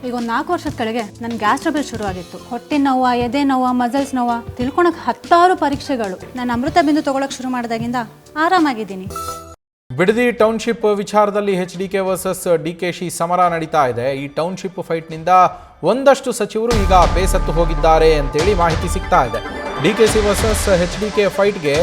ಈಗ ಒಂದು 4 ವರ್ಷದ ಕೆಳಗೆ ನನ್ನ ಗ್ಯಾಸ್ ಟ್ರಬಲ್ ಶುರುವಾಗಿತ್ತು. ಹೊಟ್ಟೆ ನೋವು, ಎದೆ ನೋವು, ಮಸಲ್ಸ್ ನೋವು ತಿಳ್ಕೊಳಕ್ಕೆ 10 ಪರೀಕ್ಷೆಗಳು. ನಾನು ಅಮೃತ ಬಿಂದು ತಗೊಳಕ್ಕೆ ಶುರು ಮಾಡಿದಾಗಿಂದ ಆರಾಮಾಗಿದ್ದೀನಿ. ಬಿಡದಿ ಟೌನ್ಶಿಪ್ ವಿಚಾರದಲ್ಲಿ HDK ವರ್ಸಸ್ DKಶಿ ಸಮರ ನಡೀತಾ ಇದೆ. ಈ ಟೌನ್ಶಿಪ್ ಫೈಟ್ನಿಂದ ಒಂದಷ್ಟು ಸಚಿವರು ಈಗ ಬೇಸತ್ತು ಹೋಗಿದ್ದಾರೆ ಅಂತೇಳಿ ಮಾಹಿತಿ ಸಿಗ್ತಾ ಇದೆ. DKC ವರ್ಸಸ್ HDK ಫೈಟ್ಗೆ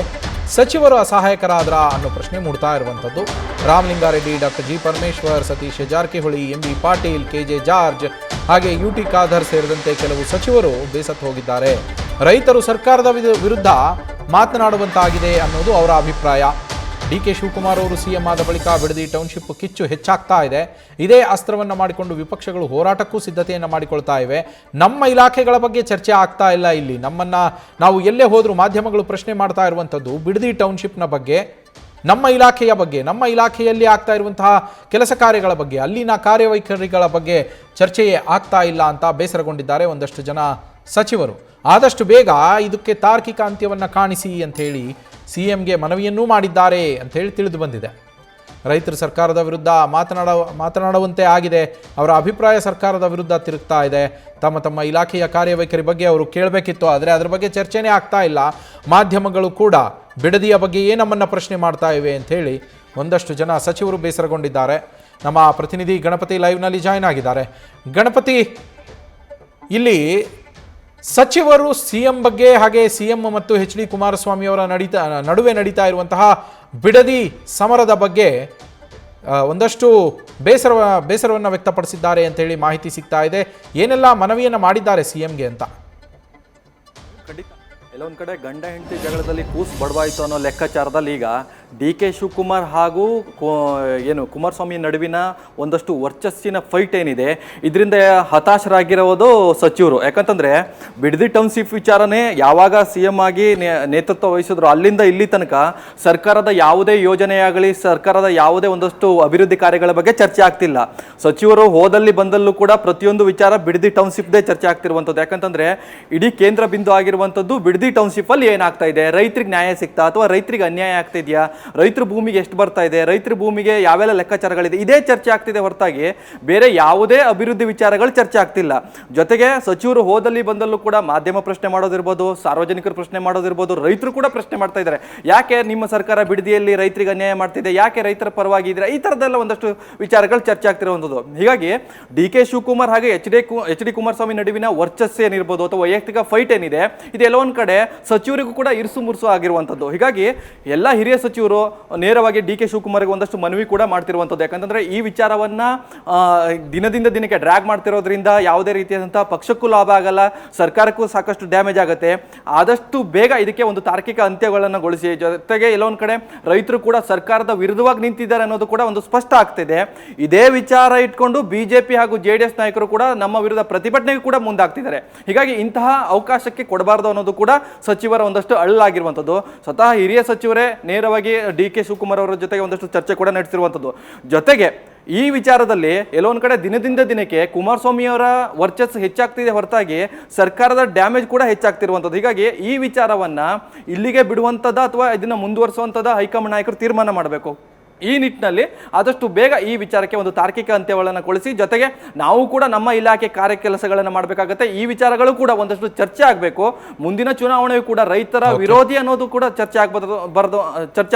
ಸಚಿವರು ಅಸಹಾಯಕರಾದ್ರ ಅನ್ನೋ ಪ್ರಶ್ನೆ ಮೂಡ್ತಾ ಇರುವಂಥದ್ದು. Ramalinga Reddy, doctor G Parameshwar, Satish Jarkiholi, MB Patil, KJ George ಹಾಗೆ UT ಖಾದರ್ ಸೇರಿದಂತೆ ಕೆಲವು ಸಚಿವರು ಬೇಸತ್ತು ಹೋಗಿದ್ದಾರೆ. ರೈತರು ಸರ್ಕಾರದ ವಿರುದ್ಧ ಮಾತನಾಡುವಂತಾಗಿದೆ ಅನ್ನೋದು ಅವರ ಅಭಿಪ್ರಾಯ. DK ಶಿವಕುಮಾರ್ ಅವರು CM ಆದ ಬಳಿಕ ಬಿಡದಿ ಟೌನ್ಶಿಪ್ ಕಿಚ್ಚು ಹೆಚ್ಚಾಗ್ತಾ ಇದೆ. ಇದೇ ಅಸ್ತ್ರವನ್ನು ಮಾಡಿಕೊಂಡು ವಿಪಕ್ಷಗಳು ಹೋರಾಟಕ್ಕೂ ಸಿದ್ಧತೆಯನ್ನು ಮಾಡಿಕೊಳ್ತಾ ಇವೆ. ನಮ್ಮ ಇಲಾಖೆಗಳ ಬಗ್ಗೆ ಚರ್ಚೆ ಆಗ್ತಾ ಇಲ್ಲ. ಇಲ್ಲಿ ನಾವು ಎಲ್ಲೇ ಹೋದರೂ ಮಾಧ್ಯಮಗಳು ಪ್ರಶ್ನೆ ಮಾಡ್ತಾ ಇರುವಂಥದ್ದು ಬಿಡದಿ ಟೌನ್ಶಿಪ್ನ ಬಗ್ಗೆ, ನಮ್ಮ ಇಲಾಖೆಯ ಬಗ್ಗೆ, ನಮ್ಮ ಇಲಾಖೆಯಲ್ಲಿ ಆಗ್ತಾ ಇರುವಂತಹ ಕೆಲಸ ಕಾರ್ಯಗಳ ಬಗ್ಗೆ, ಅಲ್ಲಿನ ಕಾರ್ಯವೈಖರಿಗಳ ಬಗ್ಗೆ ಚರ್ಚೆಯೇ ಆಗ್ತಾ ಇಲ್ಲ ಅಂತ ಬೇಸರಗೊಂಡಿದ್ದಾರೆ ಒಂದಷ್ಟು ಜನ ಸಚಿವರು. ಆದಷ್ಟು ಬೇಗ ಇದಕ್ಕೆ ತಾರ್ಕಿಕ ಅಂತ್ಯವನ್ನು ಕಾಣಿಸಿ ಅಂಥೇಳಿ CMಗೆ ಮನವಿಯನ್ನೂ ಮಾಡಿದ್ದಾರೆ ಅಂಥೇಳಿ ತಿಳಿದು ಬಂದಿದೆ. ರೈತರು ಸರ್ಕಾರದ ವಿರುದ್ಧ ಮಾತನಾಡುವಂತೆ ಆಗಿದೆ. ಅವರ ಅಭಿಪ್ರಾಯ ಸರ್ಕಾರದ ವಿರುದ್ಧ ತಿರುಗ್ತಾ ಇದೆ. ತಮ್ಮ ಇಲಾಖೆಯ ಕಾರ್ಯವೈಖರಿ ಬಗ್ಗೆ ಅವರು ಕೇಳಬೇಕಿತ್ತು, ಆದರೆ ಅದರ ಬಗ್ಗೆ ಚರ್ಚೆನೇ ಆಗ್ತಾ ಇಲ್ಲ. ಮಾಧ್ಯಮಗಳು ಕೂಡ ಬಿಡದಿಯ ಬಗ್ಗೆಯೇ ನಮ್ಮನ್ನು ಪ್ರಶ್ನೆ ಮಾಡ್ತಾ ಇವೆ ಅಂಥೇಳಿ ಒಂದಷ್ಟು ಜನ ಸಚಿವರು ಬೇಸರಗೊಂಡಿದ್ದಾರೆ. ನಮ್ಮ ಪ್ರತಿನಿಧಿ ಗಣಪತಿ ಲೈವ್ನಲ್ಲಿ ಜಾಯ್ನ್ ಆಗಿದ್ದಾರೆ. ಗಣಪತಿ, ಇಲ್ಲಿ ಸಚಿವರು CM ಬಗ್ಗೆ ಹಾಗೆ CM ಮತ್ತು HD ಕುಮಾರಸ್ವಾಮಿ ಅವರ ನಡುವೆ ನಡೀತಾ ಇರುವಂತಹ ಬಿಡದಿ ಸಮರದ ಬಗ್ಗೆ ಒಂದಷ್ಟು ಬೇಸರವನ್ನು ವ್ಯಕ್ತಪಡಿಸಿದ್ದಾರೆ ಅಂತೇಳಿ ಮಾಹಿತಿ ಸಿಗ್ತಾ ಇದೆ. ಏನೆಲ್ಲ ಮನವಿಯನ್ನು ಮಾಡಿದ್ದಾರೆ CMಗೆ ಅಂತ? ಕೆಲವೊಂದು ಕಡೆ ಗಂಡ ಹೆಂಡತಿ ಜಗಳದಲ್ಲಿ ಕೂಸು ಬಡವಾಯಿತು ಅನ್ನೋ ಲೆಕ್ಕಾಚಾರದಲ್ಲಿ ಈಗ DK ಶಿವಕುಮಾರ್ ಹಾಗೂ ಕುಮಾರಸ್ವಾಮಿ ನಡುವಿನ ಒಂದಷ್ಟು ವರ್ಚಸ್ಸಿನ ಫೈಟ್ ಏನಿದೆ, ಇದರಿಂದ ಹತಾಶರಾಗಿರೋದು ಸಚಿವರು. ಯಾಕಂತಂದರೆ ಬಿಡದಿ ಟೌನ್ಶಿಪ್ ವಿಚಾರನೇ ಯಾವಾಗ CM ಆಗಿ ನೇತೃತ್ವ ವಹಿಸಿದ್ರು ಅಲ್ಲಿಂದ ಇಲ್ಲಿ ತನಕ ಸರ್ಕಾರದ ಯಾವುದೇ ಯೋಜನೆಯಾಗಲಿ, ಸರ್ಕಾರದ ಯಾವುದೇ ಒಂದಷ್ಟು ಅಭಿವೃದ್ಧಿ ಕಾರ್ಯಗಳ ಬಗ್ಗೆ ಚರ್ಚೆ ಆಗ್ತಿಲ್ಲ. ಸಚಿವರು ಹೋದಲ್ಲಿ ಬಂದಲ್ಲೂ ಕೂಡ ಪ್ರತಿಯೊಂದು ವಿಚಾರ ಬಿಡದಿ ಟೌನ್ಶಿಪ್ದೇ ಚರ್ಚೆ ಆಗ್ತಿರುವಂಥದ್ದು. ಯಾಕಂತಂದರೆ ಇಡೀ ಕೇಂದ್ರ ಬಿಂದು ಆಗಿರುವಂಥದ್ದು ಬಿಡದಿ ಟೌನ್ಶಿಪ್ ಅಲ್ಲಿ ಏನಾಗ್ತಾ ಇದೆ, ರೈತರಿಗೆ ನ್ಯಾಯ ಸಿಗ್ತಾ ಅಥವಾ ರೈತರಿಗೆ ಅನ್ಯಾಯ ಆಗ್ತಾ ಇದೆಯಾ, ರೈತರ ಭೂಮಿಗೆ ಎಷ್ಟು ಬರ್ತಾ ಇದೆ, ರೈತರ ಭೂಮಿಗೆ ಯಾವೆಲ್ಲ ಲೆಕ್ಕಾಚಾರಗಳಿದೆ, ಇದೇ ಚರ್ಚೆ ಆಗ್ತಿದೆ ಹೊರತಾಗಿ ಬೇರೆ ಯಾವುದೇ ಅಭಿವೃದ್ಧಿ ವಿಚಾರಗಳು ಚರ್ಚೆ ಆಗ್ತಿಲ್ಲ. ಜೊತೆಗೆ ಸಚಿವರು ಹೋದಲ್ಲಿ ಬಂದಲ್ಲೂ ಕೂಡ ಮಾಧ್ಯಮ ಪ್ರಶ್ನೆ ಮಾಡೋದಿರ್ಬೋದು, ಸಾರ್ವಜನಿಕರು ಪ್ರಶ್ನೆ ಮಾಡೋದಿರ್ಬೋದು, ರೈತರು ಕೂಡ ಪ್ರಶ್ನೆ ಮಾಡ್ತಾ ಇದ್ದಾರೆ. ಯಾಕೆ ನಿಮ್ಮ ಸರ್ಕಾರ ಬಿಡದಿಯಲ್ಲಿ ರೈತರಿಗೆ ಅನ್ಯಾಯ ಮಾಡ್ತಿದೆ, ಯಾಕೆ ರೈತರ ಪರವಾಗಿ ಇದ್ರೆ, ಈ ಥರದ್ದೆಲ್ಲ ಒಂದಷ್ಟು ವಿಚಾರಗಳು ಚರ್ಚೆ ಆಗ್ತಿರುವಂಥದ್ದು. ಹೀಗಾಗಿ DK ಶಿವಕುಮಾರ್ ಹಾಗೆ HD ಕುಮಾರಸ್ವಾಮಿ ನಡುವಿನ ವರ್ಚಸ್ಸು ಏನಿರ್ಬೋದು ಅಥವಾ ವೈಯಕ್ತಿಕ ಫೈಟ್ ಏನಿದೆ, ಇದೆಲ್ಲ ಒಂದ್ ಕಡೆ ಸಚಿವರಿಗೂ ಕೂಡ ಇರಿಸು ಮುರುಸು ಆಗಿರುವಂಥದ್ದು. ಹೀಗಾಗಿ ಎಲ್ಲ ಹಿರಿಯ ಸಚಿವರು ನೇರವಾಗಿ DK ಶಿವಕುಮಾರ್ಗೆ ಒಂದಷ್ಟು ಮನವಿ ಕೂಡ ಮಾಡ್ತಿರುವಂಥದ್ದು. ಯಾಕಂತಂದ್ರೆ ಈ ವಿಚಾರವನ್ನ ದಿನದಿಂದ ದಿನಕ್ಕೆ ಡ್ರ್ಯಾಗ್ ಮಾಡ್ತಿರೋದ್ರಿಂದ ಯಾವುದೇ ರೀತಿಯಾದಂತಹ ಪಕ್ಷಕ್ಕೂ ಲಾಭ ಆಗಲ್ಲ, ಸರ್ಕಾರಕ್ಕೂ ಸಾಕಷ್ಟು ಡ್ಯಾಮೇಜ್ ಆಗುತ್ತೆ. ಆದಷ್ಟು ಬೇಗ ಇದಕ್ಕೆ ಒಂದು ತಾರ್ಕಿಕ ಅಂತ್ಯಗಳನ್ನು ಗೊಳಿಸಿ, ಜೊತೆಗೆ ಎಲ್ಲೊಂದು ಕಡೆ ರೈತರು ಕೂಡ ಸರ್ಕಾರದ ವಿರುದ್ಧವಾಗಿ ನಿಂತಿದ್ದಾರೆ ಅನ್ನೋದು ಕೂಡ ಒಂದು ಸ್ಪಷ್ಟ ಆಗ್ತಿದೆ. ಇದೇ ವಿಚಾರ ಇಟ್ಕೊಂಡು BJP ಹಾಗೂ JDS ನಾಯಕರು ಕೂಡ ನಮ್ಮ ವಿರುದ್ಧ ಪ್ರತಿಭಟನೆಗೆ ಕೂಡ ಮುಂದಾಗ್ತಿದ್ದಾರೆ. ಹೀಗಾಗಿ ಇಂತಹ ಅವಕಾಶಕ್ಕೆ ಕೊಡಬಾರದು ಅನ್ನೋದು ಕೂಡ ಸಚಿವರ ಒಂದಷ್ಟು ಅಳ್ಳಾಗಿರುವಂಥದ್ದು. ಸ್ವತಃ ಹಿರಿಯ ಸಚಿವರೇ ನೇರವಾಗಿ DK ಶಿವಕುಮಾರ್ ಅವರ ಜೊತೆಗೆ ಒಂದಷ್ಟು ಚರ್ಚೆ ಕೂಡ ನಡೆಸಿರುವಂಥದ್ದು. ಜೊತೆಗೆ ಈ ವಿಚಾರದಲ್ಲಿ ಎಲ್ಲೊಂದು ಕಡೆ ದಿನದಿಂದ ದಿನಕ್ಕೆ ಕುಮಾರಸ್ವಾಮಿ ಅವರ ವರ್ಚಸ್ಸು ಹೆಚ್ಚಾಗ್ತಿದೆ ಹೊರತಾಗಿ ಸರ್ಕಾರದ ಡ್ಯಾಮೇಜ್ ಕೂಡ ಹೆಚ್ಚಾಗ್ತಿರುವಂಥದ್ದು. ಹೀಗಾಗಿ ಈ ವಿಚಾರವನ್ನ ಇಲ್ಲಿಗೆ ಬಿಡುವಂಥದ್ದು ಅಥವಾ ಇದನ್ನ ಮುಂದುವರಿಸುವಂಥದ್ದು ಹೈಕಮಾಂಡ್ ನಾಯಕರು ತೀರ್ಮಾನ ಮಾಡಬೇಕು. ಈ ನಿಟ್ಟಿನಲ್ಲಿ ಆದಷ್ಟು ಬೇಗ ಈ ವಿಚಾರಕ್ಕೆ ಒಂದು ತಾರ್ಕಿಕ ಅಂತ್ಯಗಳನ್ನು ಕೊಡಿಸಿ, ಜೊತೆಗೆ ನಾವು ಕೂಡ ನಮ್ಮ ಇಲಾಖೆ ಕಾರ್ಯಕೆಲಸಗಳನ್ನು ಮಾಡಬೇಕಾಗುತ್ತೆ. ಈ ವಿಚಾರಗಳು ಕೂಡ ಒಂದಷ್ಟು ಚರ್ಚೆ ಆಗಬೇಕು. ಮುಂದಿನ ಚುನಾವಣೆಯು ಕೂಡ ರೈತರ ವಿರೋಧಿ ಅನ್ನೋದು ಕೂಡ ಚರ್ಚೆ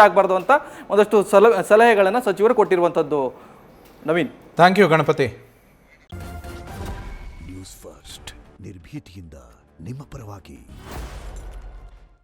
ಆಗಬಾರ್ದು ಅಂತ ಒಂದಷ್ಟು ಸಲಹೆಗಳನ್ನು ಸಚಿವರು ಕೊಟ್ಟಿರುವಂಥದ್ದು. Naveen, thank you Ganapathi. News first ನಿರ್ಭೀತಿಯಿಂದ ನಿಮ್ಮ ಪರವಾಗಿ.